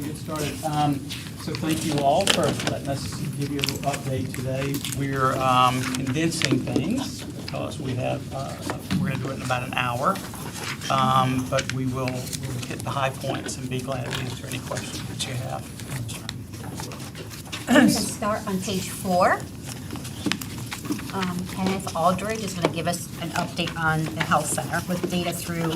we get started. So thank you all for letting us give you a little update today. We're condensing things because we're going to do it in about an hour. But we'll hit the high points and be glad to answer any questions that you have. We're going to start on page 4. Kenneth Aldridge is going to give us an update on the health center with data through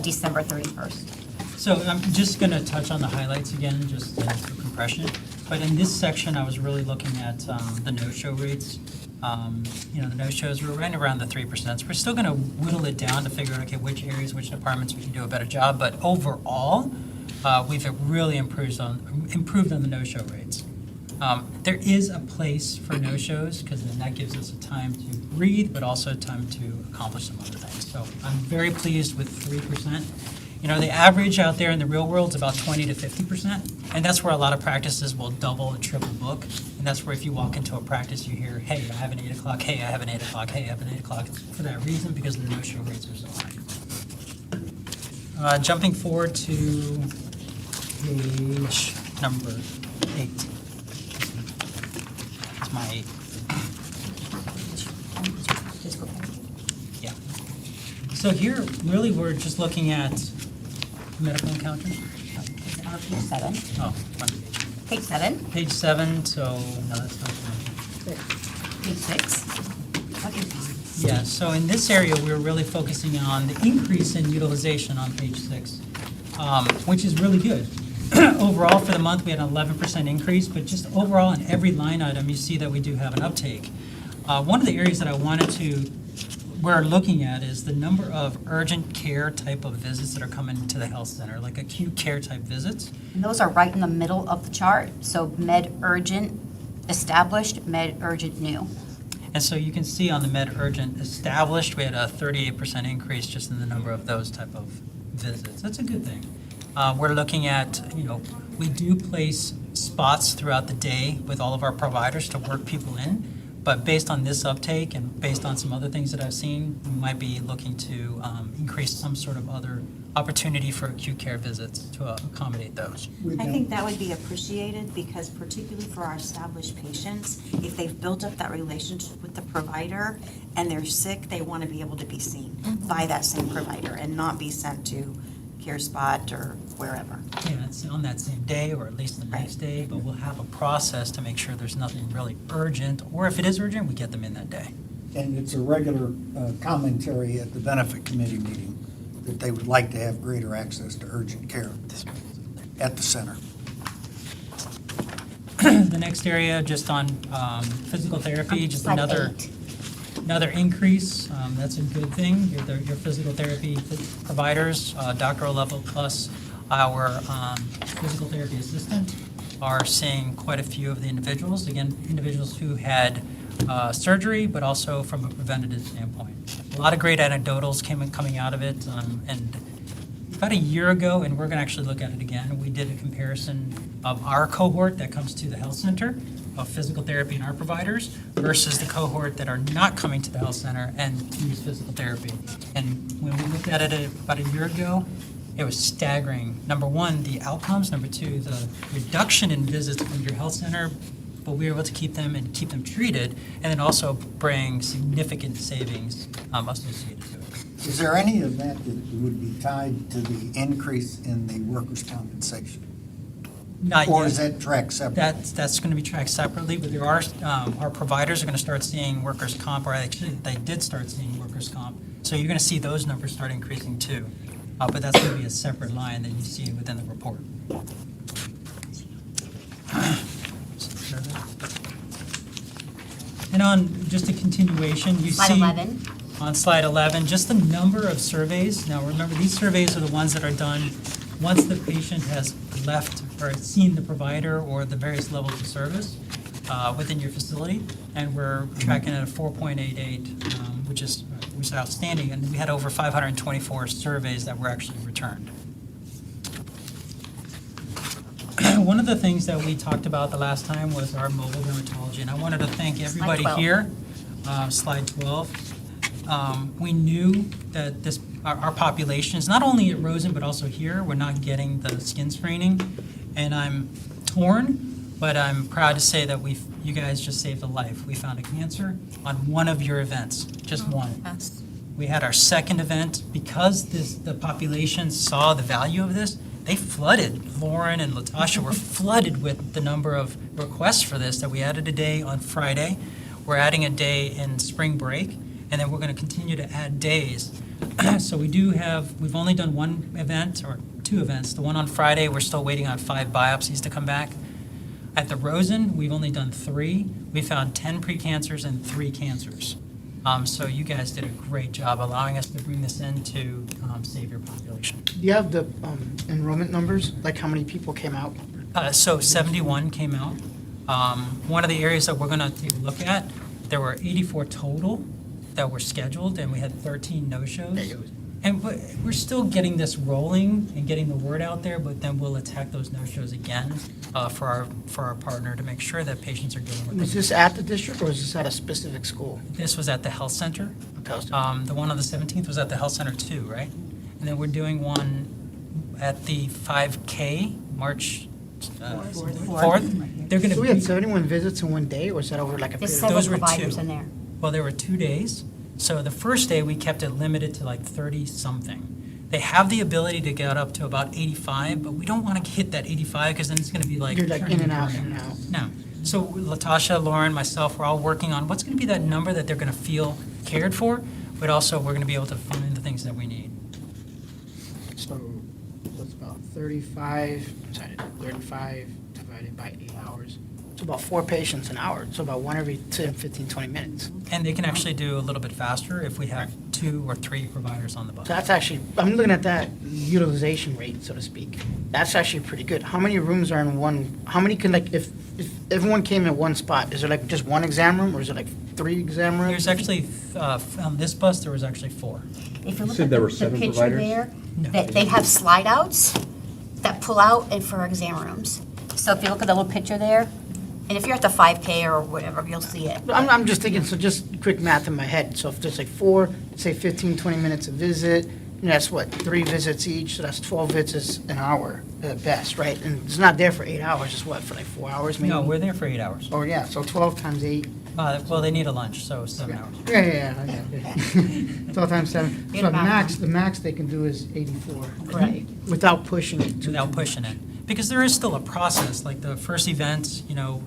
December 31st. So I'm just going to touch on the highlights again, just for compression. But in this section, I was really looking at the no-show rates. The no-shows were right around the 3%. So we're still going to whittle it down to figure out, okay, which areas, which departments we can do a better job. But overall, we've really improved on the no-show rates. There is a place for no-shows because then that gives us a time to breathe, but also time to accomplish some other things. So I'm very pleased with 3%. The average out there in the real world is about 20 to 50%, and that's where a lot of practices will double and triple book. And that's where if you walk into a practice, you hear, hey, I have an 8 o'clock, hey, I have an 8 o'clock, hey, I have an 8 o'clock. It's for that reason, because the no-show rates are so high. Jumping forward to page number 8. That's my 8. Yeah. So here, really, we're just looking at medical encounters. Page 7. Oh, one page. Page 7. Page 7, so, no, that's not Page 6. Okay. Yeah, so in this area, we're really focusing on the increase in utilization on page 6, which is really good. Overall, for the month, we had an 11% increase, but just overall in every line item, you see that we do have an uptake. One of the areas that we're looking at is the number of urgent care type of visits that are coming to the health center, like acute care type visits. And those are right in the middle of the chart. So med urgent established, med urgent new. And so you can see on the med urgent established, we had a 38% increase just in the number of those type of visits. That's a good thing. We're looking at, we do place spots throughout the day with all of our providers to work people in. But based on this uptake and based on some other things that I've seen, we might be looking to increase some sort of other opportunity for acute care visits to accommodate those. I think that would be appreciated because particularly for our established patients, if they've built up that relationship with the provider and they're sick, they want to be able to be seen by that same provider and not be sent to Care Spot or wherever. Yeah, it's on that same day or at least the next day, but we'll have a process to make sure there's nothing really urgent, or if it is urgent, we get them in that day. And it's a regular commentary at the benefit committee meeting that they would like to have greater access to urgent care at the center. The next area, just on physical therapy, just Slide another increase. That's a good thing. Your physical therapy providers, doctoral level plus our physical therapy assistant, are seeing quite a few of the individuals. Again, individuals who had surgery, but also from a preventative standpoint. A lot of great anecdotals coming out of it. And about a year ago, and we're going to actually look at it again, we did a comparison of our cohort that comes to the health center of physical therapy and our providers versus the cohort that are not coming to the health center and use physical therapy. And when we looked at it about a year ago, it was staggering. Number one, the outcomes. Number two, the reduction in visits from your health center, but we were able to keep them treated, and then also bring significant savings associated to it. Is there any of that would be tied to the increase in the workers' compensation? Not Or yet. is that tracked separately? That's going to be tracked separately, but there are, our providers are going to start seeing workers' comp, or actually, they did start seeing workers' comp. So you're going to see those numbers start increasing too. But that's going to be a separate line that you see within the report. And on just a continuation, you Slide see 11. on slide 11, just the number of surveys. Now remember, these surveys are the ones that are done once the patient has left or seen the provider or the various levels of service within your facility. And we're tracking at a 4.88, which is outstanding. And we had over 524 surveys that were actually returned. One of the things that we talked about the last time was our mobile dermatology, and I wanted to thank everybody here. Slide 12. We knew that our population is not only at Rosen but also here. We're not getting the skin screening, And I'm torn, but I'm proud to say that you guys just saved a life. We found a cancer on one of your events, just one. We had our second event. Because the population saw the value of this, they flooded. Lauren and Latasha were flooded with the number of requests for this, that we added a day on Friday. We're adding a day in spring break, and then we're going to continue to add days. So we've only done one event, or two events. The one on Friday, we're still waiting on 5 biopsies to come back. At the Rosen, we've only done 3. We found 10 precancers and 3 cancers. So you guys did a great job allowing us to bring this in to save your population. Do you have the enrollment numbers, like how many people came out? So 71 came out. One of the areas that we're going to take a look at, there were 84 total that were scheduled, and we had 13 no-shows. And we're still getting this rolling and getting the word out there, but then we'll attack those no-shows again for our partner to make sure that patients are getting what they Was need. this at the district or was this at a specific school? This was at the health center. Okay, The one on the 17th was at the health center too, right? And then we're doing one at the 5K, March 4th. They're going So to we had 71 visits in one day, or was that over like a There's period? several Those were providers two. in there. Well, there were 2 days. So the first day, we kept it limited to like 30-something. They have the ability to get up to about 85, but we don't want to hit that 85 because then it's going to be like. You're like turning in and out, into in and out. No. So Latasha, Lauren, myself, we're all working on what's going to be that number that they're going to feel cared for, but also we're going to be able to find the things that we need. So it's about 35 divided by 8 hours. It's about 4 patients an hour. So about 1 every 10, 15, 20 minutes. And they can actually do a little bit faster if we have 2 or 3 providers on the bus. So that's actually, I'm looking at that utilization rate, so to speak. That's actually pretty good. How many rooms are in one, how many can, like, if everyone came in one spot, is there like just 1 exam room or is it like 3 exam rooms? There's actually, on this bus, there was actually 4. If you look said at there the were 7 picture providers? there, No. that they have slide outs that pull out and for exam rooms. So if you look at the little picture there, and if you're at the 5K or whatever, you'll see it. I'm just thinking, so just quick math in my head. So if there's like 4, say 15, 20 minutes a visit, and that's what, 3 visits each, so that's 12 visits an hour at best, right? And it's not there for 8 hours, it's what, for like 4 hours maybe? No, we're there for 8 hours. Oh, yeah, so 12 times 8. Well, they need a lunch, so 7 hours. Yeah. 12 times 7. Get So about the max they can do is 84. Right. Without pushing it too. Without pushing it. Because there is still a process, like the first event,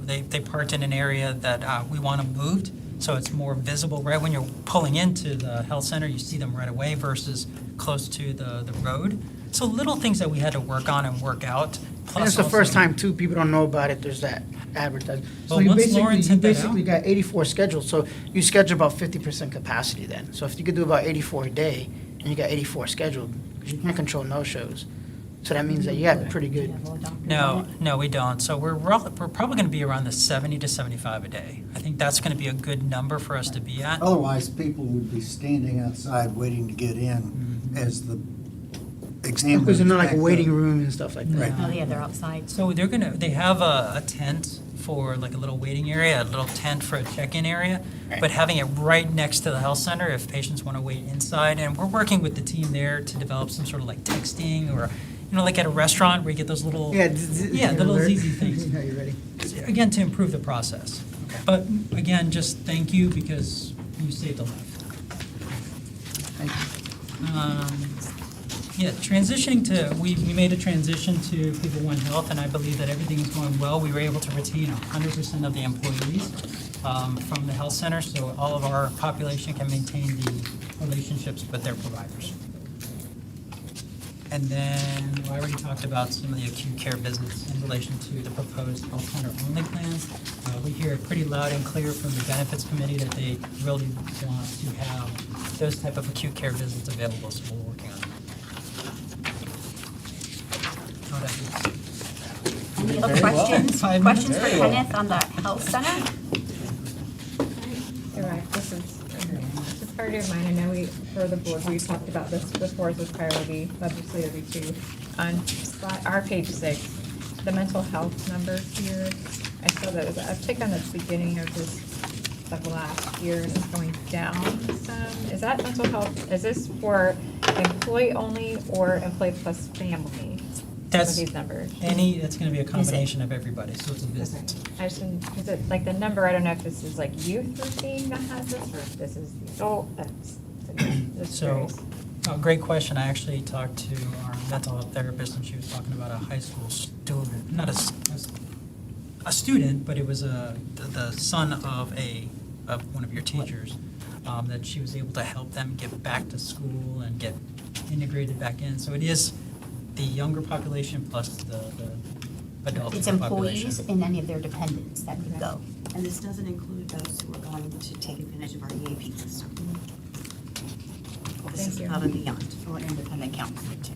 they parked in an area that we want them moved, so it's more visible. Right when you're pulling into the health center, you see them right away versus close to the road. So little things that we had to work on and work out. And Plus it's the also- first time too, people don't know about it, there's that advertising. So Well, you once Lauren basically, sent that you basically out- got 84 scheduled, so you schedule about 50% capacity then. So if you could do about 84 a day, and you got 84 scheduled, because you can't control no-shows. So that means that you have pretty good. No, we don't. So we're probably going to be around the 70 to 75 a day. I think that's going to be a good number for us to be at. Otherwise, people would be standing outside waiting to get in as the exam. Because there's not like a backed waiting up. room and stuff like that. Right. Oh, yeah, they're outside. So they have a tent for like a little waiting area, a little tent for a check-in area, but having it right next to the health center if patients want to wait inside. And we're working with the team there to develop some sort of like texting or, like at a restaurant where you get those little, Yeah, the little easy things. Yeah, you ready? Again, to improve the process. But again, just thank you because you saved a life. Thank you. Yeah, transitioning to, we made a transition to People One Health, and I believe that everything is going well. We were able to retain 100% of the employees from the health center, so all of our population can maintain the relationships with their providers. And then I already talked about some of the acute care business in relation to the proposed health center only plans. We hear it pretty loud and clear from the benefits committee that they really want to have those type of acute care visits available, so we're working on it. Any other Very well. questions? 5 minutes. Questions for Very well. Kenneth on the health center? Correct, this is a priority of mine. I know for the board, we talked about this before as a priority, legislatively too. On our page 6, the mental health numbers here, I saw that was an uptick on the beginning of last year, and it's going down some. Is that mental health, is this for employee only or employee plus family? That's these numbers? It's gonna be a combination of everybody, so it's a Okay. visit. I just didn't, because it, like the number, I don't know if this is like youth we're seeing that has this, or if this is the adult that's, just So, curious. great question. I actually talked to our mental health therapist, and she was talking about a high school student, not a student, but it was the son of one of your teachers, that she was able to help them get back to school and get integrated back in. So it is the younger population plus the adult It's population. employees and any of their dependents that could go. And this doesn't include those who are going to take advantage of our EAP system. This Thank is you. above and beyond. Or independent counsel too.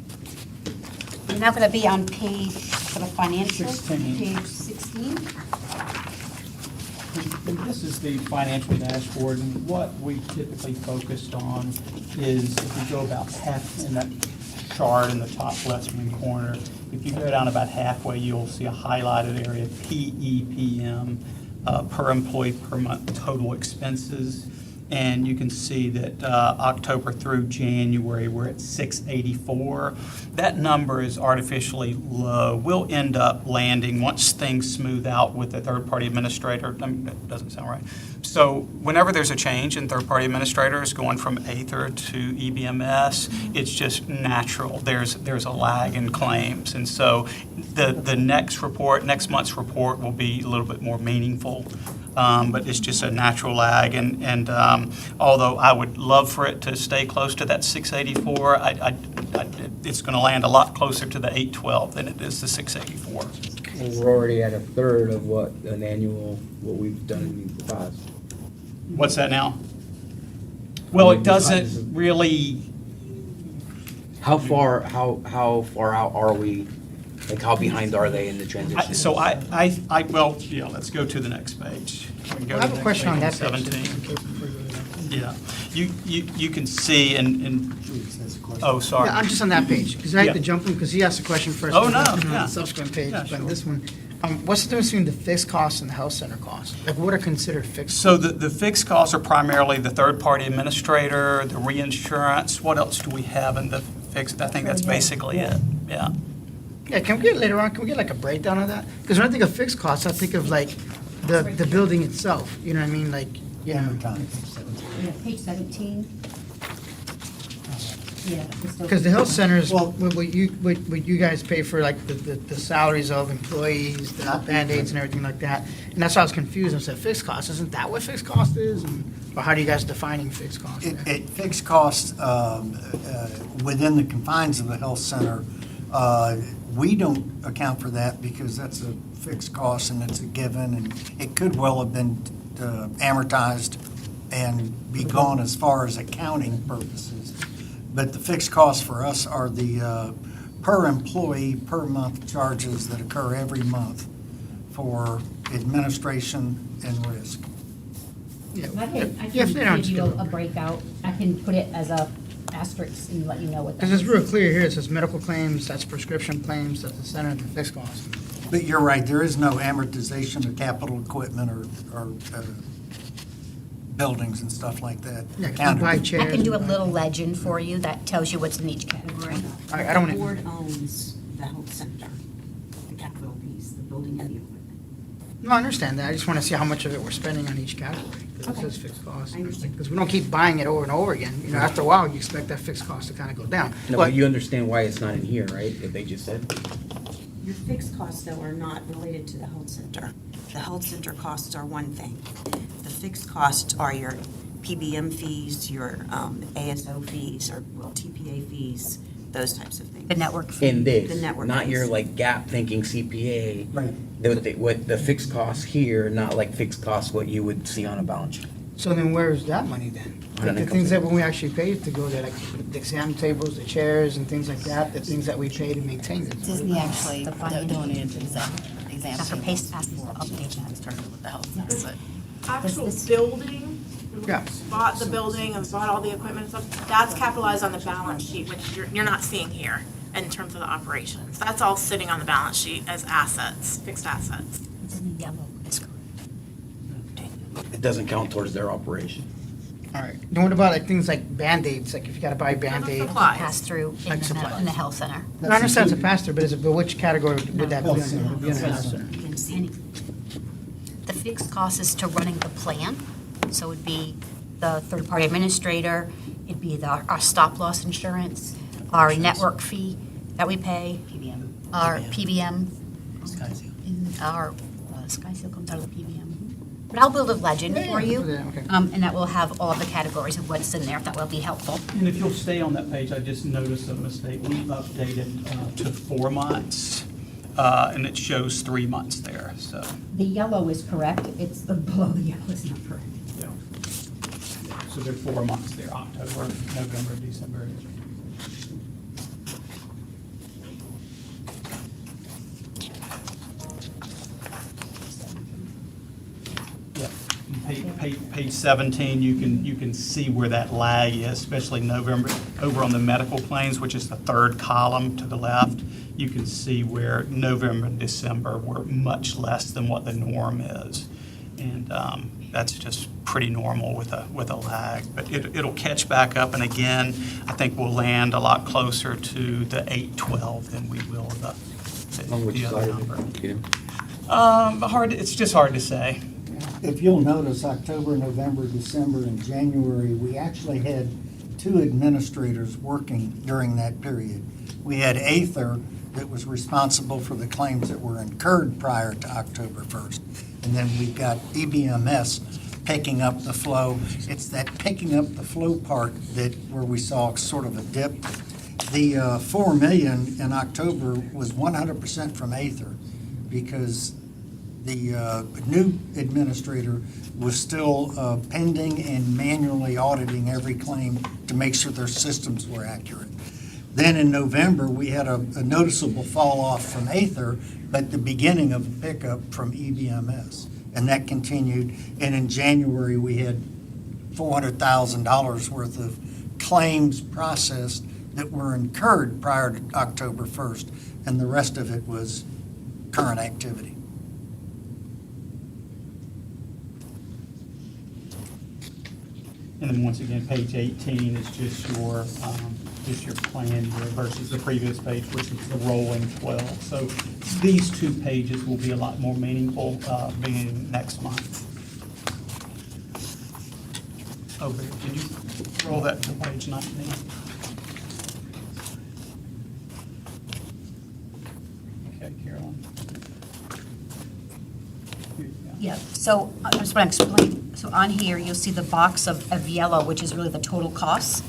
We're now going to be on page, for the financial, 16. page 16. And this is the financial dashboard, and what we typically focused on is if you go about half in that chart in the top left-hand corner, if you go down about halfway, you'll see a highlighted area, PEPM, per employee per month total expenses. And you can see that October through January, we're at 684. That number is artificially low. We'll end up landing, once things smooth out with the third-party administrator, I mean, that doesn't sound right. So whenever there's a change in third-party administrators going from Aether to EBMS, it's just natural. There's a lag in claims. And so the next month's report will be a little bit more meaningful. But it's just a natural lag, and although I would love for it to stay close to that 684, it's going to land a lot closer to the 812 than it is the 684. Well, we're already at a third of what what we've done in the past. What's that now? Well, it doesn't really. How far out are we? Like, how behind are they in the transition? Well, yeah, let's go to the next page. We can go I to have the a next question on page, that page. 17. in case before you go to that. Yeah, you can see, and, oh, sorry. Yeah, I'm just on that page, because I Yeah. had to jump him, because he asked a question first. Oh, but no, then on yeah. the subsequent page, Yeah, but sure. this one, what's the difference between the fixed costs and the health center costs? Like, what are considered fixed? So the fixed costs are primarily the third-party administrator, the reinsurance. What else do we have in the fixed? I think that's basically it, yeah. Yeah, can we get later on, can we get like a breakdown of that? Because when I think of fixed costs, I think of like the building itself, you know what I mean, like, you know. Yeah, page 17. Yeah. Because the health centers, Well- what you guys pay for like the salaries of employees, the Band-Aids and everything like that. And that's why I was confused, I said fixed costs, isn't that what fixed cost is? Or how do you guys defining fixed costs there? It fixed costs within the confines of the health center. We don't account for that because that's a fixed cost and it's a given, and it could well have been amortized and be gone as far as accounting purposes. But the fixed costs for us are the per employee, per month charges that occur every month for administration and risk. Yeah, I can yeah, if they don't give you do it. a breakout. I can put it as a asterisk and let you know what that Because is. it's real clear here, it says medical claims, that's prescription claims, that's the center of the fixed costs. But you're right, there is no amortization of capital equipment or buildings and stuff like that. Yeah, accounted buy for. chairs. I can do a and- little legend for you that tells you what's in each category. All right, I don't The want board owns the health center, the capital piece, the building and the equipment. No, I understand that. I just want to see how much of it we're spending on each category, because it Okay. says fixed costs. I understand. Because we don't keep buying it over and over again. You know, after a while, you expect that fixed cost to kind of go down. No, but you understand why it's not in here, right? If they just said. Your fixed costs, though, are not related to the health center. The health center costs are one thing. The fixed costs are your PBM fees, your ASO fees, or well, TPA fees, those types of things. The network fee. In this, The network not your fees. like gap thinking CPA. Right. What the fixed costs here, not like fixed costs what you would see on a balance sheet. So then where is that money then? Where Like did the it come things from? that when we actually pay to go there, like the exam tables, the chairs and things like that, the things that we pay to maintain it. Disney actually The financial- donated exam Dr. Pace asked us to tables. update that. Started with the health center, Actual This- building, Yeah. bought the building and bought all the equipment and stuff, that's capitalized on the balance sheet, which you're not seeing here in terms of the operations. That's all sitting on the balance sheet as assets, fixed assets. It's in yellow. It's It doesn't count towards their operation. All right. Then what about like things like Band-Aids, like if you gotta buy Band-Aid? Supplies. Pass through in Like the, supplies. in the health center. I understand it's a pass-through, but but which category would that be Health under? center. Would be under health center? Any- The fixed cost is to running the plan, so it'd be the third-party administrator, it'd be our stop-loss insurance, our network fee that we pay, our PBM, and our Sky Seal comes out of the PBM. But I'll build a legend for you, Yeah, okay. and that will have all of the categories of what's in there, if that will be helpful. And if you'll stay on that page, I just noticed a mistake. We've updated to 4 months, and it shows 3 months there, so. The yellow is correct, it's the below the yellow is not correct. Yeah. So there are 4 months there, October, November, December. Yeah, page 17, you can see where that lag is, especially November, over on the medical claims, which is the third column to the left. You can see where November and December were much less than what the norm is. And that's just pretty normal with a lag. But it'll catch back up, and again, I think we'll land a lot closer to the 812 than we will On which the other side number. of it? You know? It's just hard to say. If you'll notice, October, November, December, and January, we actually had 2 administrators working during that period. We had Ather that was responsible for the claims that were incurred prior to October 1st. And then we've got EBMS picking up the flow. It's that picking up the flow part that where we saw sort of a dip. The $4 million in October was 100% from Ather because the new administrator was still pending and manually auditing every claim to make sure their systems were accurate. Then in November, we had a noticeable fall off from Ather, but the beginning of a pickup from EBMS. And that continued. And in January, we had $400,000 worth of claims processed that were incurred prior to October 1st. And the rest of it was current activity. And then once again, page 18 is just your plan year versus the previous page, which is the rolling 12. So these 2 pages will be a lot more meaningful beginning next month. Oh, Barry, can you roll that to page 19? Okay, Carolyn. Here you go. Yeah, so I just want to explain, so on here, you'll see the box of yellow, which is really the total costs,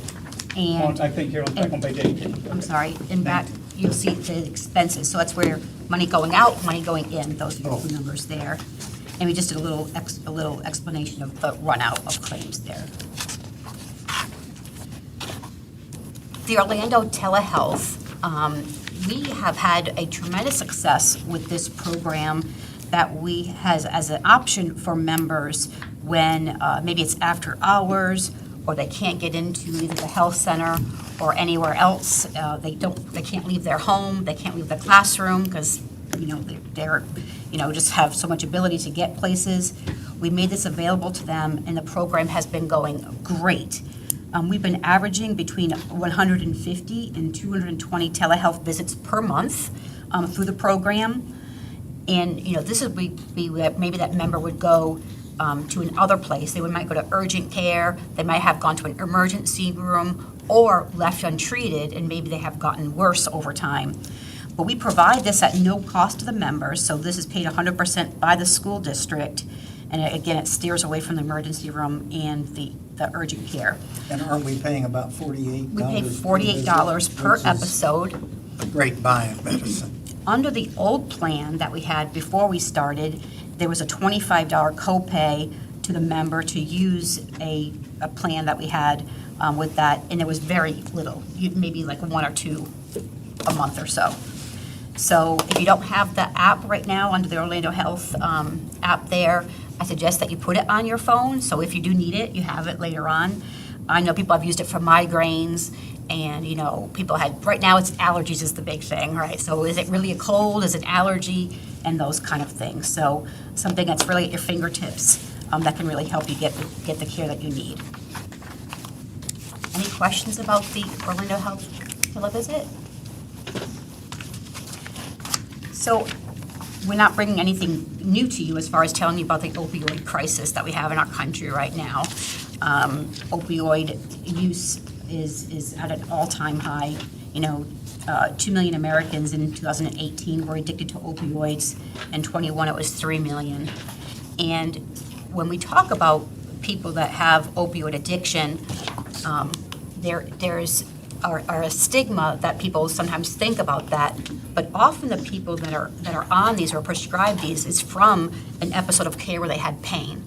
and, I think Carolyn's back on page 18. I'm sorry, in back, you'll see the expenses, so that's where money going out, money going in, those are the 2 numbers there. And we just did a little explanation of the run out of claims there. The Orlando Telehealth, we have had a tremendous success with this program that we has as an option for members when maybe it's after hours or they can't get into either the health center or anywhere else. They can't leave their home, they can't leave the classroom because they're just have so much ability to get places. We made this available to them, and the program has been going great. We've been averaging between 150 and 220 telehealth visits per month through the program. And, this would be maybe that member would go to another place. They might go to urgent care, they might have gone to an emergency room, or left untreated, and maybe they have gotten worse over time. But we provide this at no cost to the members, so this is paid 100% by the school district. And again, it steers away from the emergency room and the urgent care. And aren't we paying about $48? We pay $48 per Which is episode. a great buying medicine. Under the old plan that we had before we started, there was a $25 copay to the member to use a plan that we had with that, and it was very little, maybe like 1 or 2 a month or so. So if you don't have the app right now under the Orlando Health app there, I suggest that you put it on your phone, so if you do need it, you have it later on. I know people have used it for migraines, and, people had, right now it's allergies is the big thing, right? So is it really a cold, is it allergy, and those kind of things. So something that's really at your fingertips that can really help you get the care that you need. Any questions about the Orlando Health televisit? So we're not bringing anything new to you as far as telling you about the opioid crisis that we have in our country right now. Opioid use is at an all-time high. 2 million Americans in 2018 were addicted to opioids. In 21, it was 3 million. And when we talk about people that have opioid addiction, there's a stigma that people sometimes think about that, but often the people that are on these or prescribed these is from an episode of care where they had pain,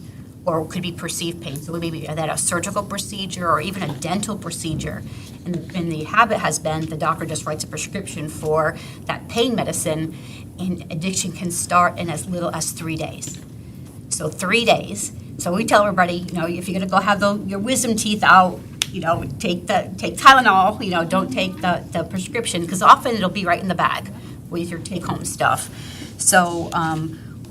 or could be perceived pain. So maybe that a surgical procedure or even a dental procedure, and the habit has been the doctor just writes a prescription for that pain medicine, and addiction can start in as little as 3 days. So 3 days. So we tell everybody, if you're gonna go have your wisdom teeth out, take Tylenol, don't take the prescription, because often it'll be right in the bag with your take-home stuff. So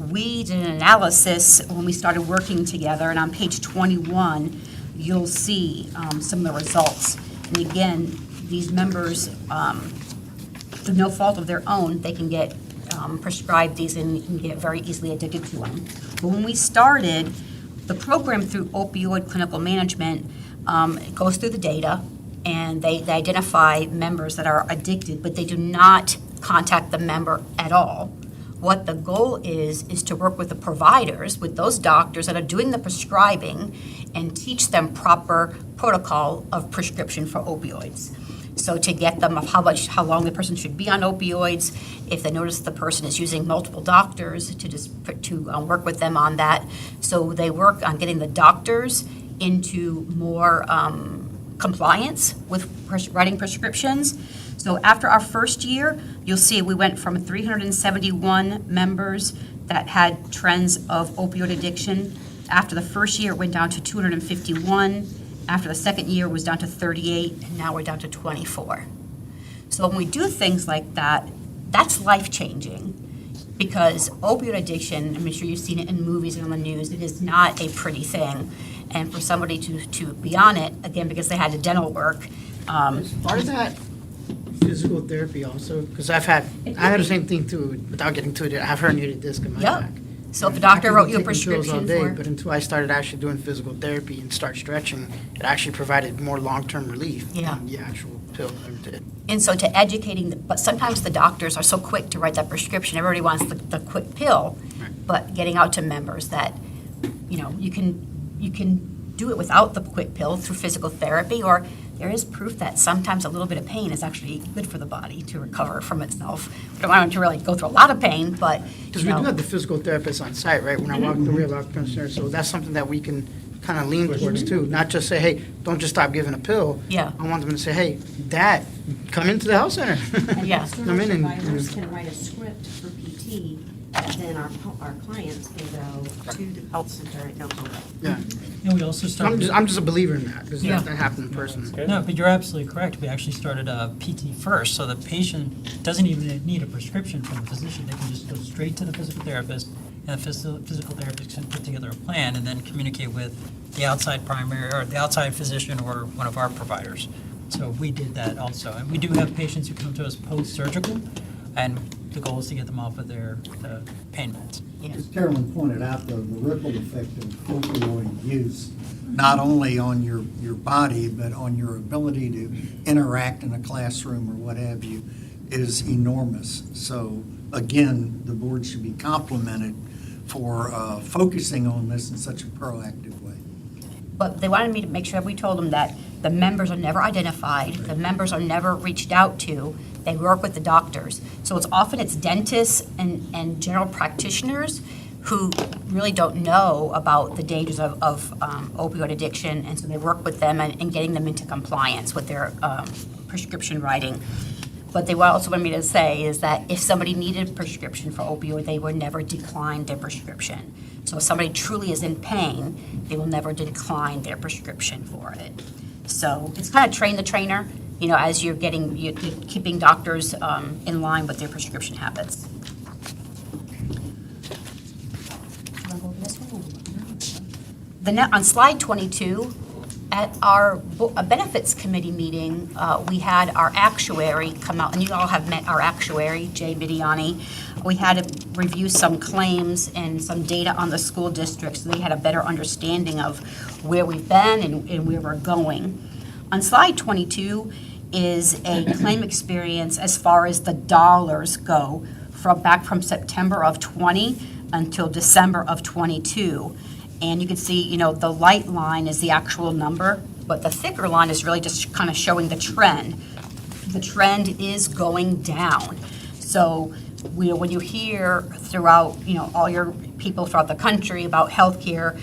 we did an analysis when we started working together, and on page 21, you'll see some of the results. And again, these members, through no fault of their own, they can get prescribed these and get very easily addicted to them. But when we started the program through opioid clinical management, it goes through the data, and they identify members that are addicted, but they do not contact the member at all. What the goal is to work with the providers, with those doctors that are doing the prescribing, and teach them proper protocol of prescription for opioids. So to get them of how long the person should be on opioids, if they notice the person is using multiple doctors, to work with them on that. So they work on getting the doctors into more compliance with writing prescriptions. So after our first year, you'll see we went from 371 members that had trends of opioid addiction. After the first year, it went down to 251. After the second year, it was down to 38, and now we're down to 24. So when we do things like that, that's life-changing, because opioid addiction, I'm sure you've seen it in movies and on the news, it is not a pretty thing. And for somebody to be on it, again, because they had to dental work. Is part of that physical therapy also? Because I had the same thing too, without getting to it, I have herniated disc in my Yep. back. So if a doctor wrote you a I could be taking pills all prescription day, for. But until I started actually doing physical therapy and start stretching, it actually provided more long-term relief Yeah. than the actual pill ever did. And so to educating, but sometimes the doctors are so quick to write that prescription, everybody wants the quick pill, but getting out to members that, you can do it without the quick pill through physical therapy, or there is proof that sometimes a little bit of pain is actually good for the body to recover from itself. We don't want them to really go through a lot of pain, but, Because we do have the physical therapists on site, right? When I walk through, we have acupuncture, so that's something that we can kind of lean towards too. Not just say, hey, don't just stop giving a pill. Yeah. I want them to say, hey, Dad, come into the health center. Yeah. Come in and. Providers can write a script for PT that then our clients can go to the health center and go home. Yeah. And we also started. I'm just a believer in that, because Yeah. that happened in person. No, but you're absolutely correct. We actually started a PT first, so the patient doesn't even need a prescription from the physician. They can just go straight to the physical therapist, and the physical therapist can put together a plan and then communicate with the outside primary, or the outside physician, or one of our providers. So we did that also. And we do have patients who come to us post-surgical, and the goal is to get them off of their pain meds. As Carolyn pointed out, the ripple effect of opioid use, not only on your body, but on your ability to interact in a classroom or what have you, is enormous. So again, the board should be complimented for focusing on this in such a proactive way. but they wanted me to make sure we told them that the members are never identified, the members are never reached out to, they work with the doctors. So it's dentists and general practitioners who really don't know about the dangers of opioid addiction, and so they work with them and getting them into compliance with their prescription writing. But they also wanted me to say is that if somebody needed a prescription for opioid, they would never decline their prescription. So if somebody truly is in pain, they will never decline their prescription for it. So it's kind of train the trainer, as you're keeping doctors in line with their prescription habits. On slide 22, At our benefits committee meeting, we had our actuary come out, and you all have met our actuary, Jay Bidiani. We had to review some claims and some data on the school districts, so they had a better understanding of where we've been and where we're going. On slide 22 is a claim experience as far as the dollars go back from September of 20 until December of 22. And you can see, the light line is the actual number, but the thicker line is really just kind of showing the trend. The trend is going down. So when you hear throughout, all your people throughout the country about healthcare,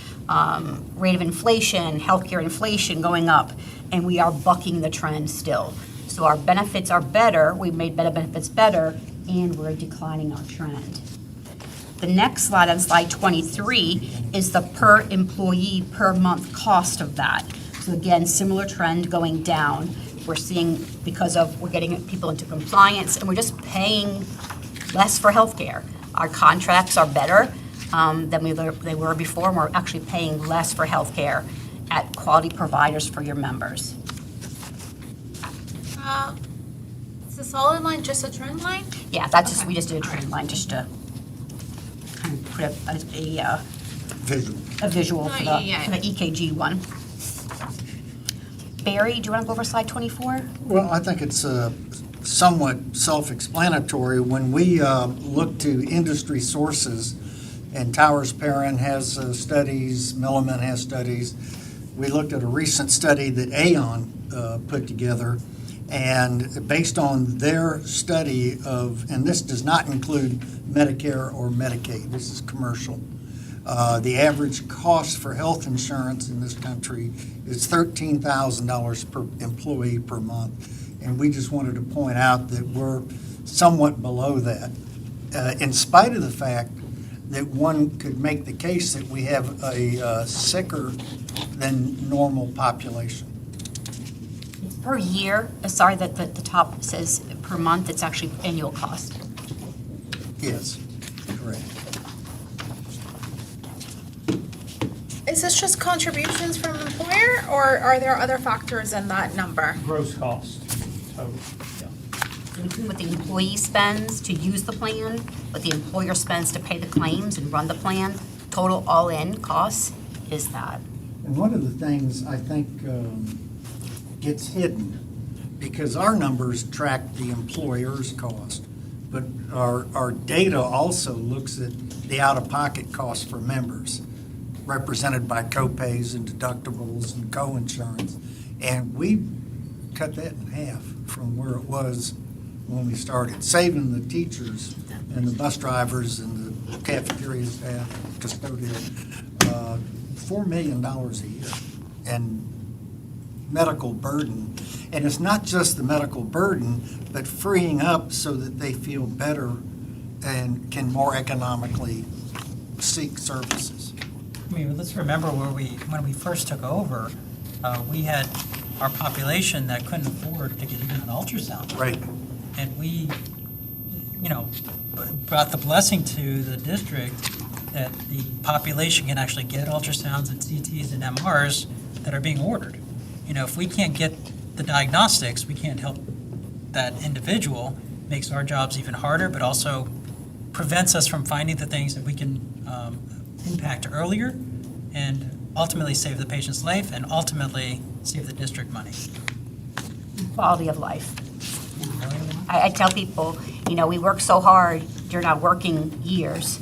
rate of inflation, healthcare inflation going up, and we are bucking the trend still. So our benefits are better, we've made better benefits better, and we're declining our trend. The next slide, on slide 23, is the per employee per month cost of that. So again, similar trend going down. We're seeing because we're getting people into compliance, and we're just paying less for healthcare. Our contracts are better than they were before, and we're actually paying less for healthcare at quality providers for your members. Is the solid line just a trend line? Yeah, we just did a trend line just to kind of put a visual for the EKG one. Barry, do you want to go over slide 24? Well, I think it's somewhat self-explanatory. When we look to industry sources, and Towers Perrin has studies, Milliman has studies, we looked at a recent study that Aon put together, and based on their study and this does not include Medicare or Medicaid, this is commercial, the average cost for health insurance in this country is $13,000 per employee per month. And we just wanted to point out that we're somewhat below that, in spite of the fact that one could make the case that we have a sicker than normal population. Per year, sorry that the top says per month, it's actually annual cost. Yes, correct. Is this just contributions from employer, or are there other factors in that number? Gross cost, total, yeah. What the employee spends to use the plan, what the employer spends to pay the claims and run the plan, total all-in costs is that. And one of the things I think gets hidden, because our numbers track the employer's cost, but our data also looks at the out-of-pocket costs for members, represented by co-pays and deductibles and co-insurance. And we cut that in half from where it was when we started, saving the teachers and the bus drivers and the cafeteria staff, custodial, $4 million a year. And medical burden. And it's not just the medical burden, but freeing up so that they feel better and can more economically seek services. I mean, let's remember when we first took over, we had our population that couldn't afford to get even an ultrasound. Right. And we, brought the blessing to the district that the population can actually get ultrasounds and CTs and MRs that are being ordered. If we can't get the diagnostics, we can't help that individual, makes our jobs even harder, but also prevents us from finding the things that we can impact earlier and ultimately save the patient's life and ultimately save the district money. Quality of life. I tell people, we work so hard during our working years,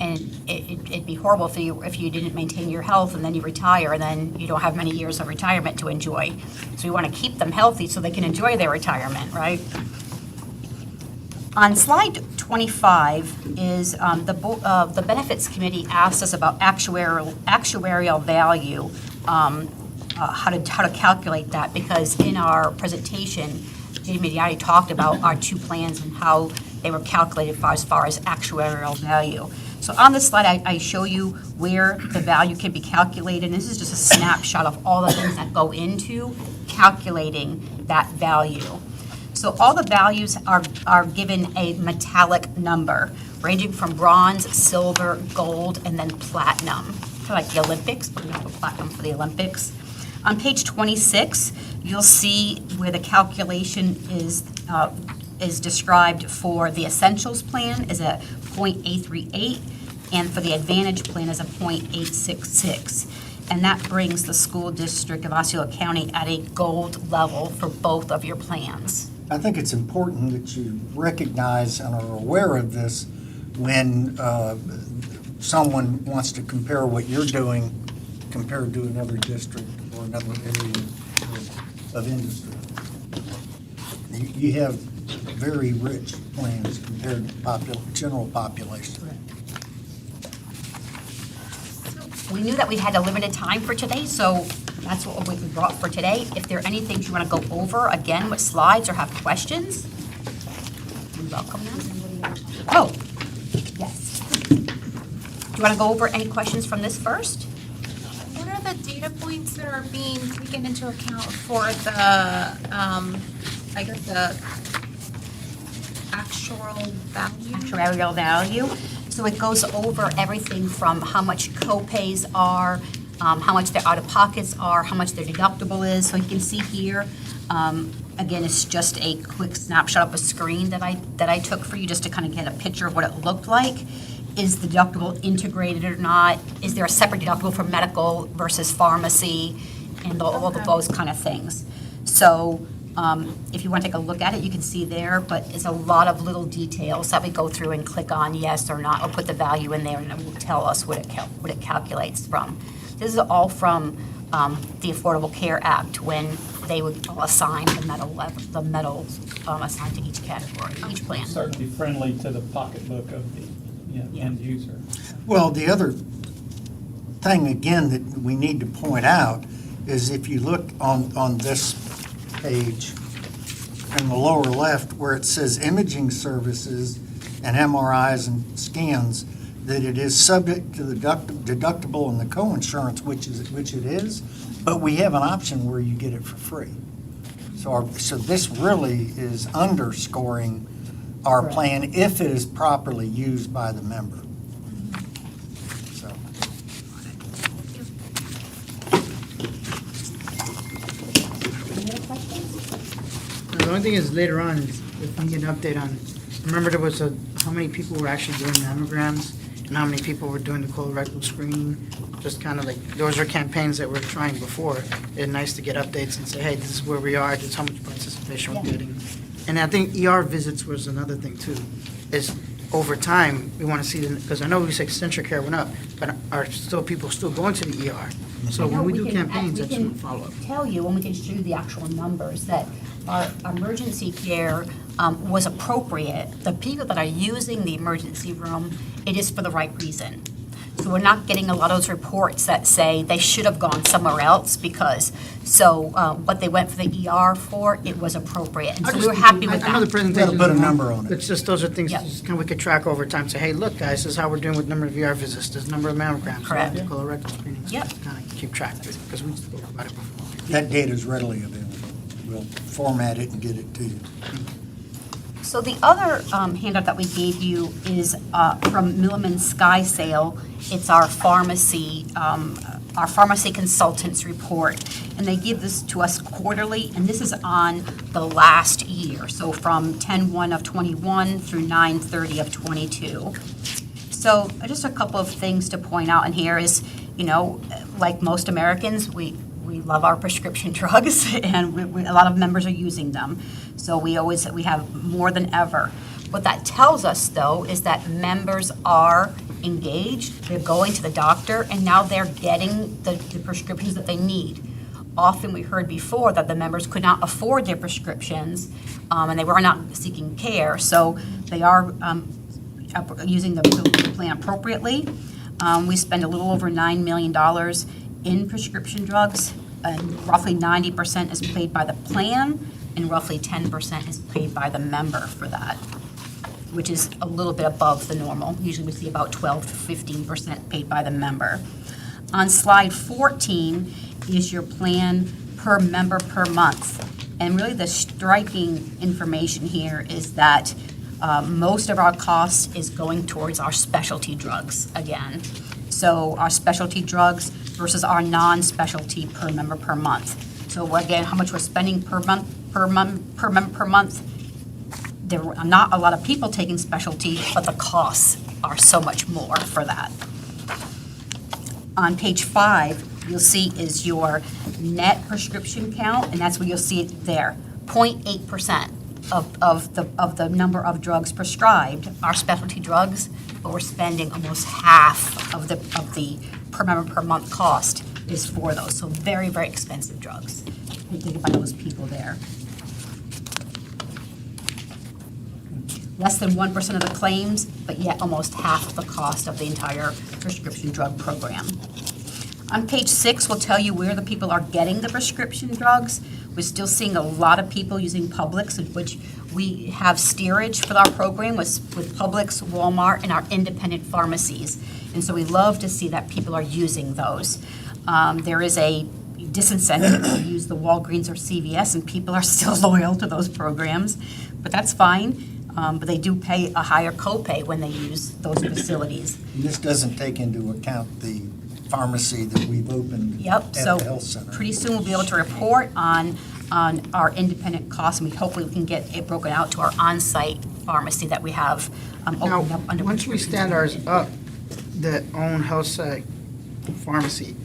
and it'd be horrible if you didn't maintain your health and then you retire and then you don't have many years of retirement to enjoy. So we want to keep them healthy so they can enjoy their retirement, right? On slide 25 is the benefits committee asked us about actuarial value, how to calculate that, because in our presentation, Jamie Mediati talked about our two plans and how they were calculated as far as actuarial value. So on this slide, I show you where the value can be calculated, and this is just a snapshot of all the things that go into calculating that value. So all the values are given a metallic number, ranging from bronze, silver, gold, and then platinum. Kind of like the Olympics, but we have a platinum for the Olympics. On page 26, you'll see where the calculation is described for the Essentials plan is a .838, and for the Advantage plan is a .866. And that brings the school district of Osceola County at a gold level for both of your plans. I think it's important that you recognize and are aware of this when someone wants to compare what you're doing compared to another district or another area of industry. You have very rich plans compared to general population. We knew that we had a limited time for today, so that's what we brought for today. If there are any things you want to go over, again, with slides or have questions, we welcome them. Oh, yes. Do you want to go over any questions from this first? What are the data points that are being taken into account for the, I guess, the Actuarial value. So it goes over everything from how much co-pays are, how much their out-of-pockets are, how much their deductible is. So you can see here, again, it's just a quick snapshot of a screen that I took for you just to kind of get a picture of what it looked like. Is the deductible integrated or not? Is there a separate deductible for medical versus pharmacy? And all of those kind of things. So if you want to take a look at it, you can see there, but it's a lot of little details that we go through and click on yes or not, or put the value in there and it will tell us what it calculates from. This is all from the Affordable Care Act when they would assign the metal assigned to each category, each plan. Certainly friendly to the pocketbook of the end user. Well, the other thing, again, that we need to point out is if you look on this page in the lower left where it says imaging services and MRIs and scans, that it is subject to the deductible and the co-insurance, which it is, but we have an option where you get it for free. So this really is underscoring our Correct. plan if it is properly used by the member. So. Any other questions? The only thing is later on, is if we get an update on, remember there was how many people were actually doing mammograms and how many people were doing the colorectal screening? Just kind of like, those are campaigns that we're trying before. It's nice to get updates and say, hey, this is where we are, this is how much participation we're Yeah. getting. And I think ER visits was another thing too, is over time, we want to see, because I know we say Accenture care went up, but are people still going to the ER? So when we do campaigns, that's a follow-up. Tell you, when we can show you the actual numbers, that our emergency care was appropriate. The people that are using the emergency room, it is for the right reason. So we're not getting a lot of those reports that say they should have gone somewhere else because, what they went for the ER for, it was appropriate. And so we were happy with I know the that. presentation. Put a number on it. It's just, those are things Yeah. just kind of we could track over time, say, hey, look, guys, this is how we're doing with number of ER visits, this number of mammograms. Correct. Colorectal screenings. Yep. Just kind of keep track of it, because we spoke about it before. That data is readily available. We'll format it and get it to you. So the other handout that we gave you is from Milliman Sky Sale. It's our pharmacy consultants report. And they give this to us quarterly, and this is on the last year. So from 10/1 of '21 through 9/30 of '22. So just a couple of things to point out in here is, like most Americans, we love our prescription drugs, and a lot of members are using them. So we have more than ever. What that tells us, though, is that members are engaged, they're going to the doctor, and now they're getting the prescriptions that they need. Often we heard before that the members could not afford their prescriptions, and they were not seeking care, so they are using the plan appropriately. We spend a little over $9 million in prescription drugs, and roughly 90% is paid by the plan, and roughly 10% is paid by the member for that, which is a little bit above the normal. Usually we see about 12 to 15% paid by the member. On slide 14 is your plan per member per month. And really the striking information here is that most of our cost is going towards our specialty drugs again. So our specialty drugs versus our non-specialty per member per month. So again, how much we're spending per month, per member per month. There are not a lot of people taking specialty, but the costs are so much more for that. On page 5, you'll see is your net prescription count, and that's where you'll see it there. 0.8% of the number of drugs prescribed are specialty drugs, but we're spending almost half of the per member per month cost is for those. So very, very expensive drugs. You think about those people there. Less than 1% of the claims, but yet almost half the cost of the entire prescription drug program. On page 6, we'll tell you where the people are getting the prescription drugs. We're still seeing a lot of people using Publix, in which we have steerage for our program with Publix, Walmart, and our independent pharmacies. And so we love to see that people are using those. There is a disincentive to use the Walgreens or CVS, and people are still loyal to those programs, but that's fine. But they do pay a higher copay when they use those facilities. And this doesn't take into account the pharmacy that we've opened Yep, at so the health center. pretty soon we'll be able to report on our independent costs, and we hopefully we can get it broken out to our on-site pharmacy that we have Now, opened up under. once we stand ours up, the own health site pharmacy,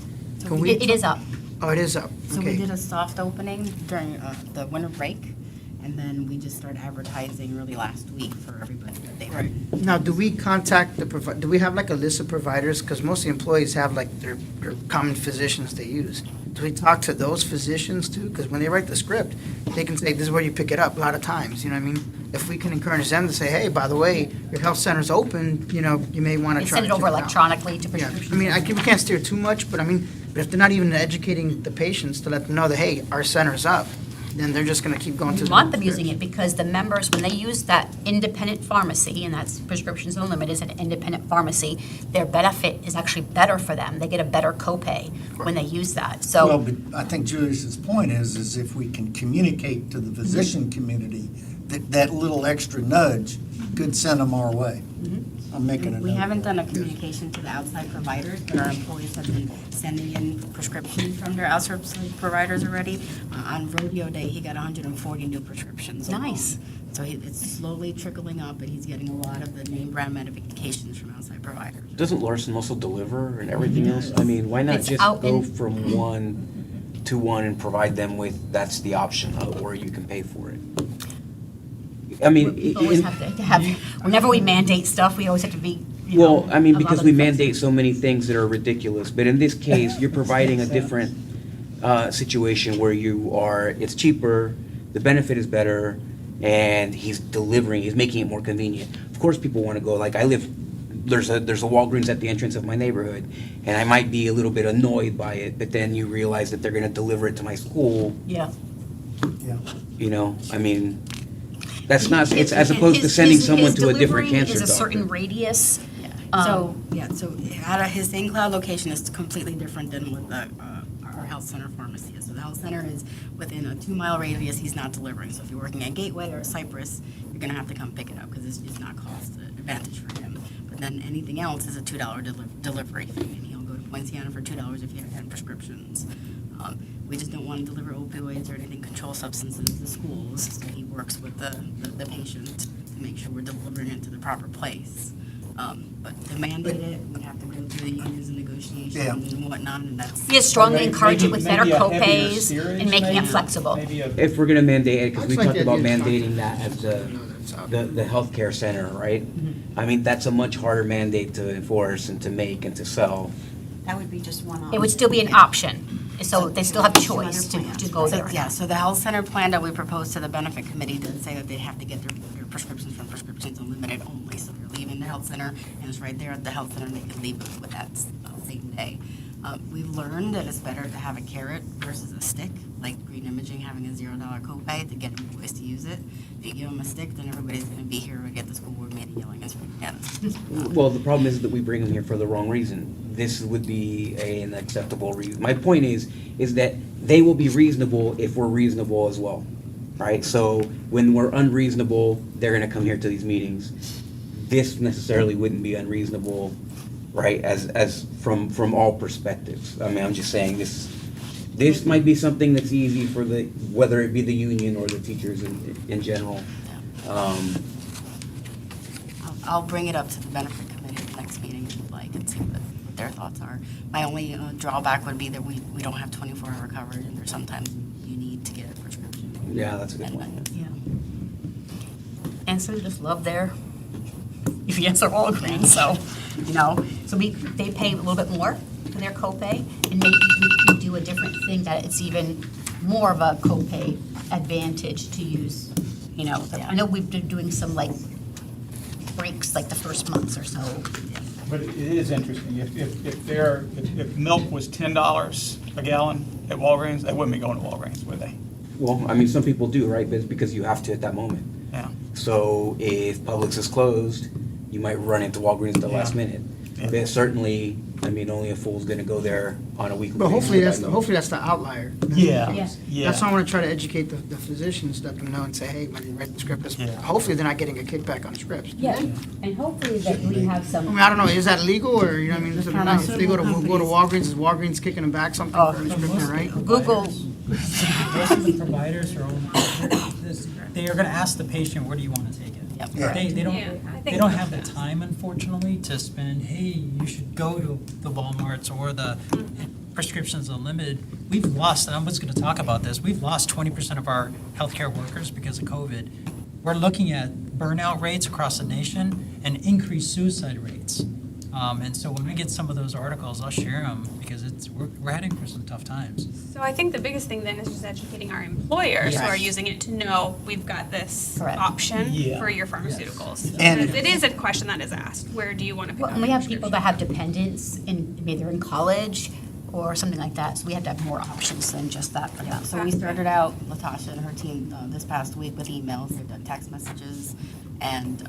can we? It is up. Oh, it is up, So we okay. did a soft opening during the winter break, and then we just started advertising really last week for everybody that they were. Now, do we contact do we have like a list of providers? Because most of the employees have like their common physicians they use. Do we talk to those physicians too? Because when they write the script, they can say, this is where you pick it up a lot of times, you know what I mean? If we can encourage them to say, hey, by the way, your health center's open, you know, you may want to And try send it to over check out. electronically to Yeah, prescription. I mean, we can't steer too much, but I mean, but if they're not even educating the patients to let them know that, hey, our center's up, then they're just going to keep going to We the. want them using it because the members, when they use that independent pharmacy, and that's Prescriptions Unlimited is an independent pharmacy, their benefit is actually better for them. They get a better copay when they use that. Well, So but I think Julius's point is if we can communicate to the physician community that little extra nudge could send them our way. I'm making a note. We haven't of done a that. communication to the outside providers, but our employees have been sending in prescriptions from their outside providers already. On rodeo day, he got 140 new prescriptions alone. Nice. So it's slowly trickling up, and he's getting a lot of the name brand medications from outside providers. Doesn't Larson also deliver and everything else? I mean, why not It's just out go in- from one to one and provide them with, that's the option, or you can pay for it? I mean, we always have to have, whenever we mandate stuff, we always have to be, you know. well, I mean, because allow we them to- mandate so many things that are ridiculous, but in this case, you're providing a different situation where it's cheaper, the benefit is better, and he's making it more convenient. Of course, people want to go, like, there's a Walgreens at the entrance of my neighborhood, and I might be a little bit annoyed by it, but then you realize that they're gonna deliver it to my school, Yeah. Yeah. you know, I mean, that's not, it's as opposed to His- sending his- someone his to a different delivery cancer is a certain doctor. radius. So out of his St. Cloud location is completely different than what our health center pharmacy is. So the health center is within a 2-mile radius, he's not delivering. So if you're working at Gateway or Cypress, you're gonna have to come pick it up because it's not cost advantage for him. But then anything else is a $2 delivery fee, and he'll go to Poinciana for $2 if you have 10 prescriptions. We just don't want to deliver opioids or anything, controlled substances to schools, so he works with the patient to make sure we're delivering it to the proper place. But to mandate it, we have to go through the unions and negotiations Yeah. and whatnot, and that's. We strongly Maybe- encourage it with better maybe a heavier copays steerage, and making it maybe? flexible. Maybe a If we're gonna mandate it, because we I'd like talked the about idea of mandating that at the healthcare center, right? I mean, that's a much harder mandate to enforce and to make and to sell. That would be just one option. It would still be an option, so they still have a Two other choice plans. to go So, there. yeah, so the health center plan that we proposed to the benefit committee did say that they have to get their prescriptions from Prescriptions Unlimited only. So if you're leaving the health center and it's right there at the health center, they can leave it with that same day. We've learned that it's better to have a carrot versus a stick, like Green Imaging having a $0 copay to get employees to use it. If you give them a stick, then everybody's gonna be here and get the school board meeting yelling us again. Well, the problem is that we bring them here for the wrong reason. This would be an acceptable reason. My point is that they will be reasonable if we're reasonable as well, right? So when we're unreasonable, they're gonna come here to these meetings. This necessarily wouldn't be unreasonable right? As from all perspectives. I mean, I'm just saying this might be something that's easy for whether it be the union or the teachers in general. I'll bring it up to the benefit committee at the next meeting if you'd like and see what their thoughts are. My only drawback would be that we don't have 24-hour coverage, and there's sometimes you need to get a prescription. Yeah, that's a good point. Yeah. And so just love their EVS or Walgreens, so, so they pay a little bit more for their copay, and maybe we can do a different thing that it's even more of a copay advantage to use, I know we've been doing some like breaks like the first months or so. But it is interesting, if milk was $10 a gallon at Walgreens, they wouldn't be going to Walgreens, would they? Well, I mean, some people do, right? But it's because you have to at that moment. Yeah. So if Publix is closed, you might run into Walgreens at the last minute. Yeah. But certainly, I mean, only a fool's gonna go there on a weekly But basis. hopefully that's the outlier. Yeah, Yeah. yeah. That's why I want to try to educate the physicians, let them know and say, hey, when you write the script, Yeah. hopefully they're not getting a kickback on the scripts. Yeah, and hopefully that we have I some. mean, I don't know, is that legal, or, you know what I mean, if they go to Walgreens, is Walgreens kicking them back something Oh. for the script, right? Google. Most of the providers are they are gonna ask the patient, where do you wanna take it? Yep. They don't have the time, unfortunately, to spend, hey, you should go to the Walmarts or the Prescriptions Unlimited. We've lost, and I was gonna talk about this, we've lost 20% of our healthcare workers because of COVID. We're looking at burnout rates across the nation and increased suicide rates. And so when we get some of those articles, I'll share them because we're heading for some tough times. So I think the biggest thing then is just educating our employers who are Yes. using it to know we've got this Correct. option Yeah. for your pharmaceuticals. And- Because it is a question that is asked, where do you want to pick Well, up and we your have people that have dependents in, maybe they're in college or something like that, so we have to have more options than just that for them. So we started out, Latasha and her team, this past week with emails, they've done text messages, and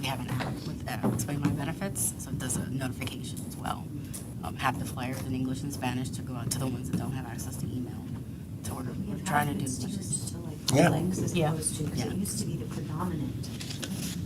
we have an app with Explain My Benefits, so it does a notification as well. Have the flyers in English and Spanish to go out to the ones that don't have access to email. So we're trying to do as much as. To like Yeah. Publix as Yeah. opposed to, 'cause it used to be the predominant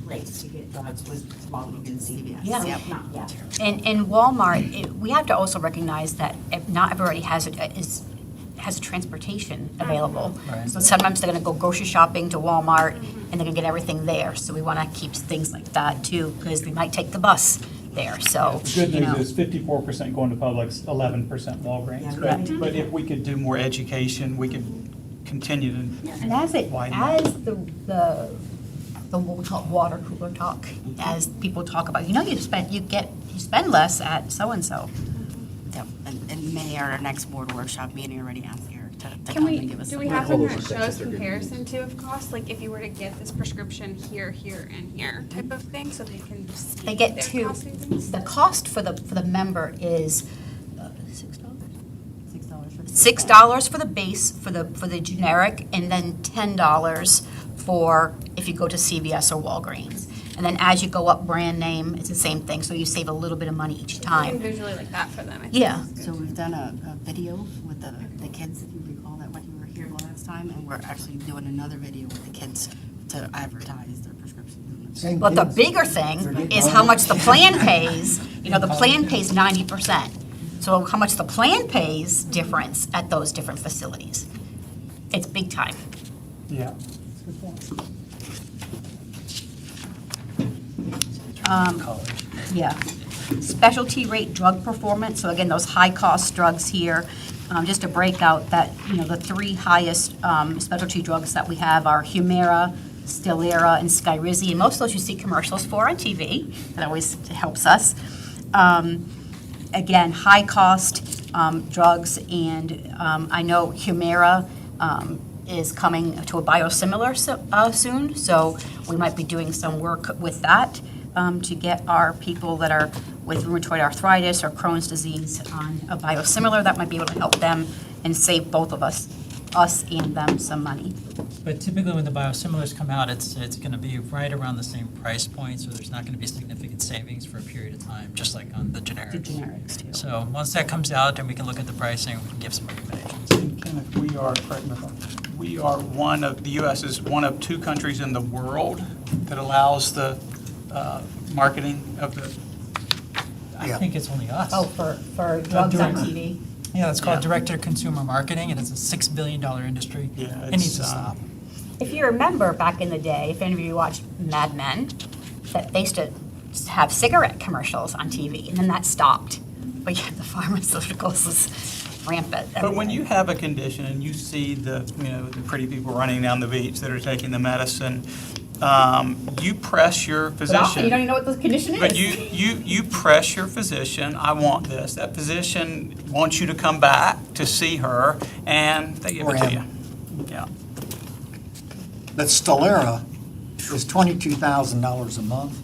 place to get drugs was Walgreens and CVS. Yeah. Yep. Not, yeah. And Walmart, we have to also recognize that not everybody has a transportation available. Right. So sometimes they're gonna go grocery shopping to Walmart, and they're gonna get everything there. So we wanna keep things like that too, because they might take the bus there, so, The good you know. news is 54% going to Publix, 11% Walgreens. Yeah. But if we could do more education, we could continue to. And as widen that. the what we call it water cooler talk, as people talk about, you spend less at so-and-so. Yep, and in May, our next board workshop meeting, already asked Eric to Can come we, and give us. do we some- have something that Hold on. shows comparison to of cost? Like if you were to get this prescription here, here, and here type of thing, so they can see They get their two. cost savings? The cost for the member is $6? $6 for the. $6 for the base, for the generic, and then $10 for if you go to CVS or Walgreens. And then as you go up brand name, it's the same thing, so you save a little bit of money each Something time. visually like that for them, I think. Yeah. So we've done a video with the kids, if you recall that when you were here the last time, and we're actually doing another video with the kids to advertise their prescriptions. Same But the kids. bigger thing is how much the plan pays. The plan pays 90%. So how much the plan pays difference at those different facilities. It's big time. Yeah. Yeah. Specialty rate drug performance, so again, those high-cost drugs here, just to break out that, the three highest specialty drugs that we have are Humira, Stelara, and Skyrizi, and most of those you see commercials for on TV. That always helps us. Again, high-cost drugs, and I know Humira is coming to a biosimilar soon, so we might be doing some work with that to get our people that are with rheumatoid arthritis or Crohn's disease on a biosimilar that might be able to help them and save both of us and them some money. But typically when the biosimilars come out, it's going to be right around the same price point, so there's not going to be significant savings for a period of time, just like on the generics. The generics too. So once that comes out, and we can look at the pricing, we can give some recommendations. And Kenneth, correct me if the U.S. is one of two countries in the world that allows the marketing of the I Yeah. think it's only us. Oh, for drugs on doing- TV? Yeah, it's called Yeah. direct-to-consumer marketing, and it's a $6 billion industry. Yeah, It needs to it's, stop. If you remember back in the day, if any of you watched Mad Men, that they used to have cigarette commercials on TV, and then that stopped. But yeah, the pharmaceuticals is rampant. But when everywhere. you have a condition and you see the pretty people running down the beach that are taking the medicine, you press your But physician. you don't even know what the condition is. But you press your physician, I want this. That physician wants you to come back to see her, and they give it to you. Yeah. But Stelara is $22,000 a month,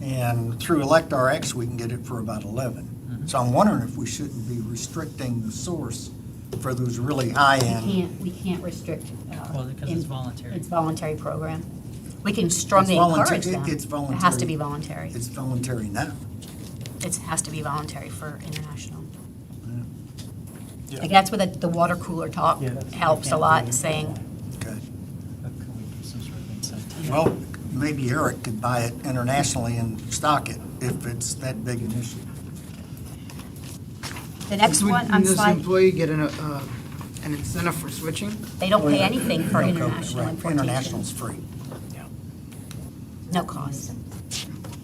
and through ElectRx, we can get it for about 11. So I'm wondering if we shouldn't be restricting the source for those really high-end. We can't restrict. Well, because it's voluntary. It's voluntary program. We can strongly It's voluntary- encourage them. it's It has to voluntary. be voluntary. It's voluntary now. It has to be voluntary for international. Yeah. Like that's where the water cooler talk Yeah, that's- helps you a can't lot, do it. saying, Okay. But can we do some sort of incentive? Well, maybe Eric could buy it internationally and stock it if it's that big an issue. the next one on Does the slide, employee get an incentive for switching? they don't pay anything for No, international right, importation. International's free. No cost.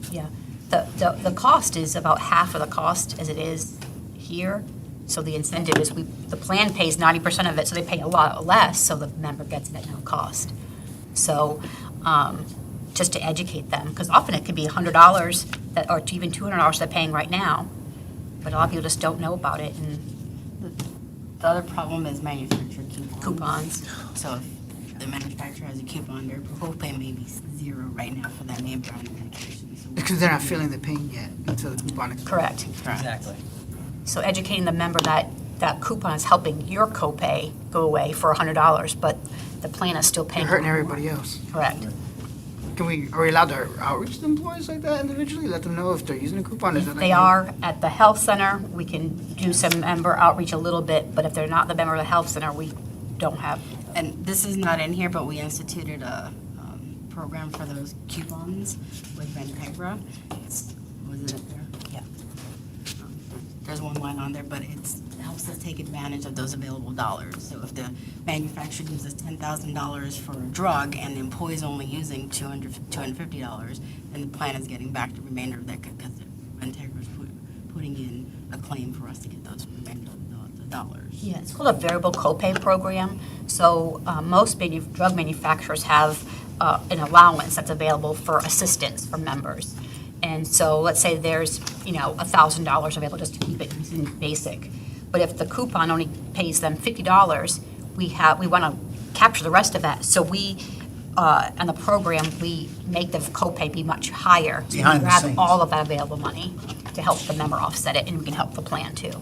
Yeah. The cost is about half of the cost as it is here. So the incentive is the plan pays 90% of it, so they pay a lot less, so the member gets it at no cost. So, just to educate them, because often it could be $100 or even $200 they're paying right now, but a lot of people just don't know about it, and The other problem is manufactured coupons. So if the manufacturer has a coupon, their copay may be zero right now for that name brand medication. So Because they're not feeling the pain yet until the coupon expires. Correct. Exactly. So educating the member that that coupon is helping your copay go away for $100, but the plan is still paying. You're hurting everybody else. Correct. Are we allowed to outreach to employees like that individually? Let them know if they're using a coupon? Is If that they like- are at the health center, we can do some member outreach a little bit, but if they're not the member of the health center, we don't have. And this is not in here, but we instituted a program for those coupons with Ventegra. Was it up there? Yeah. There's one line on there, but it helps us take advantage of those available dollars. So if the manufacturer gives us $10,000 for a drug and the employee's only using $250, then the plan is getting back the remainder of that because Ventegra's putting in a claim for us to get those remainder of the dollars. Yeah, it's called a variable copay program. So most drug manufacturers have an allowance that's available for assistance for members. And so let's say there's, $1,000 available just to keep it in basic. But if the coupon only pays them $50, we want to capture the rest of that. So we, on the program, we make the copay be much higher. So we Behind the grab scenes. all of that available money to help the member offset it, and we can help the plan too.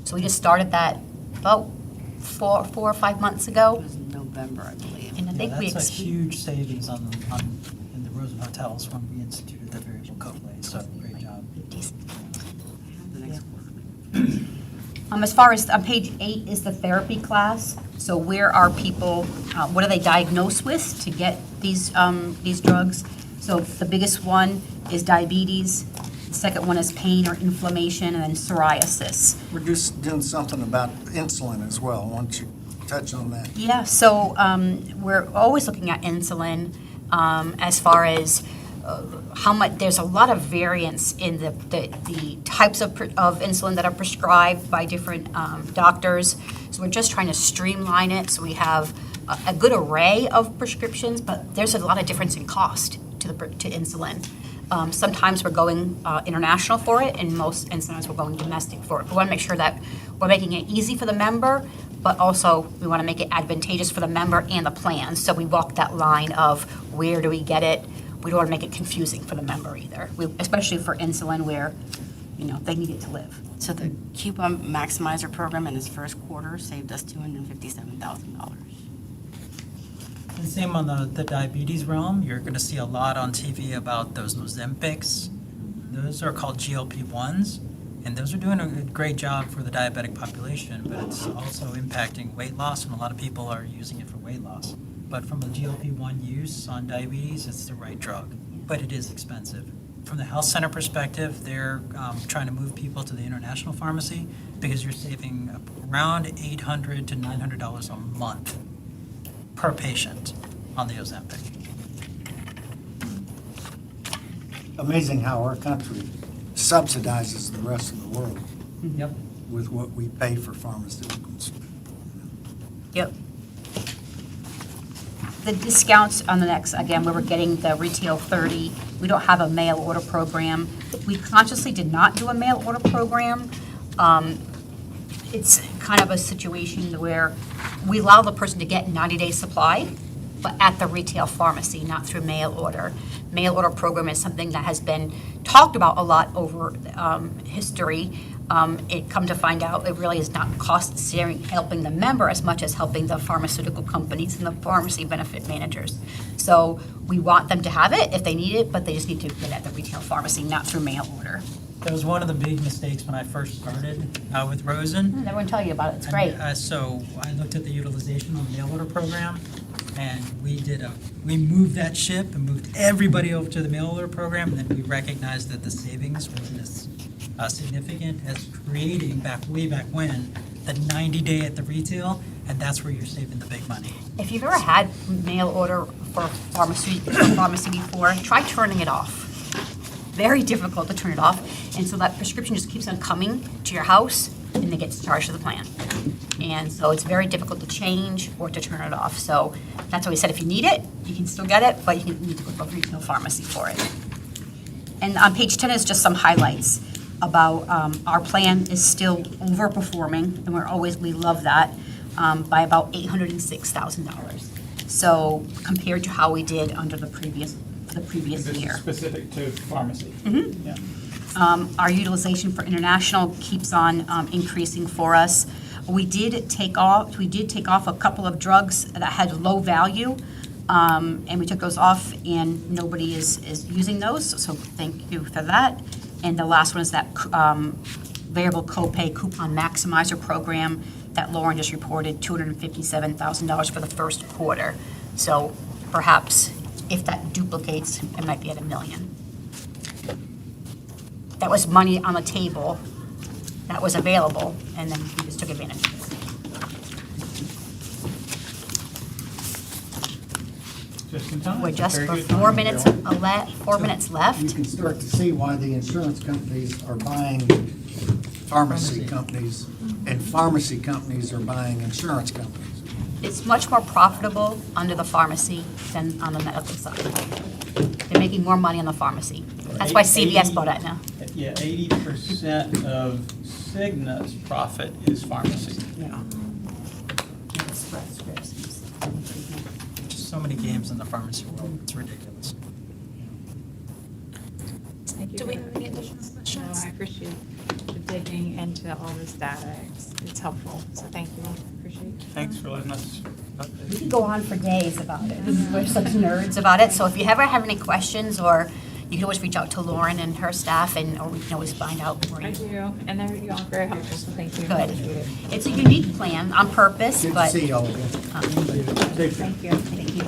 So we just started that about 4 or 5 months It ago. was November, I believe. And I Yeah, think we that's a huge savings in the Rosen hotels when we instituted the variable copay, so great job. The next quarter. As far as, on page 8 is the therapy class. So where are people, what are they diagnosed with to get these drugs? So the biggest one is diabetes, the second one is pain or inflammation, and then psoriasis. We're just doing something about insulin as well. Why don't you touch on that? Yeah, so we're always looking at insulin as far as how much, there's a lot of variance in the types of insulin that are prescribed by different doctors. So we're just trying to streamline it, so we have a good array of prescriptions, but there's a lot of difference in cost to insulin. Sometimes we're going international for it, and sometimes we're going domestic for it. We want to make sure that we're making it easy for the member, but also we want to make it advantageous for the member and the plan. So we walk that line of where do we get it? We don't want to make it confusing for the member either, especially for insulin where, they need it to live. So the coupon maximizer program in its first quarter saved us $257,000. And same on the diabetes realm, you're going to see a lot on TV about those Ozempics. Those are called GLP-1s, and those are doing a great job for the diabetic population, but it's also impacting weight loss, and a lot of people are using it for weight loss. But from a GLP-1 use on diabetes, it's the right drug, but it is expensive. from the health center perspective, they're trying to move people to the international pharmacy because you're saving around $800 to $900 a month per patient on the Ozempic. Amazing how our country subsidizes the rest of the world Yep. with what we pay for pharmaceuticals. Yep. The discounts on the next, again, where we're getting the retail 30, we don't have a mail order program. We consciously did not do a mail order program. It's kind of a situation where we allow the person to get 90-day supply, but at the retail pharmacy, not through mail order. Mail order program is something that has been talked about a lot over history. It come to find out, it really is not cost sharing, helping the member as much as helping the pharmaceutical companies and the pharmacy benefit managers. So we want them to have it if they need it, but they just need to get it at the retail pharmacy, not through mail order. That was one of the big mistakes when I first started with Rosen. Everyone tell you about it, it's great. So I looked at the utilization on the mail order program, and we moved that ship and moved everybody over to the mail order program, and then we recognized that the savings wasn't as significant as creating way back when, the 90-day at the retail, and that's where you're saving the big money. If you've ever had mail order for pharmacy before, try turning it off. Very difficult to turn it off, and so that prescription just keeps on coming to your house, and it gets charged to the plan. And so it's very difficult to change or to turn it off. So that's why we said if you need it, you can still get it, but you need to go to a retail pharmacy for it. And on page 10 is just some highlights about our plan is still overperforming, and we love that, by about $806,000. So compared to how we did under the previous This is year. specific to pharmacy. Mhm. Yeah. Our utilization for international keeps on increasing for us. We did take off a couple of drugs that had low value, and we took those off, and nobody is using those, so thank you for that. And the last one is that variable copay coupon maximizer program that Lauren just reported, $257,000 for the first quarter. So perhaps if that duplicates, it might be at $1 million. That was money on the table that was available, and then we just took advantage of it. Just in time. We're just Very for good 4 timing, minutes, Carol. 4 minutes left. You can start to see why the insurance companies are buying pharmacy companies, and pharmacy companies are buying insurance companies. It's much more profitable under the pharmacy than on the medical side. They're making more money on the pharmacy. That's why CVS bought Aetna. Yeah, 80% of Cigna's profit is pharmacy. Yeah. Express Scripts. Just so many games in the pharmacy world, it's ridiculous. Do we have any additional No, questions? I appreciate the digging into all this data. It's helpful, so thank you. Appreciate it. Thanks for letting us. We could go on for days about it. We're such nerds about it. So if you ever have any questions, or you can always reach out to Lauren and her staff, or we can always find out for I you. do, and they're all very helpful, so thank you. Good. Appreciate it. It's a unique plan on purpose, Good to but. see all of you. Thank you. Thank you.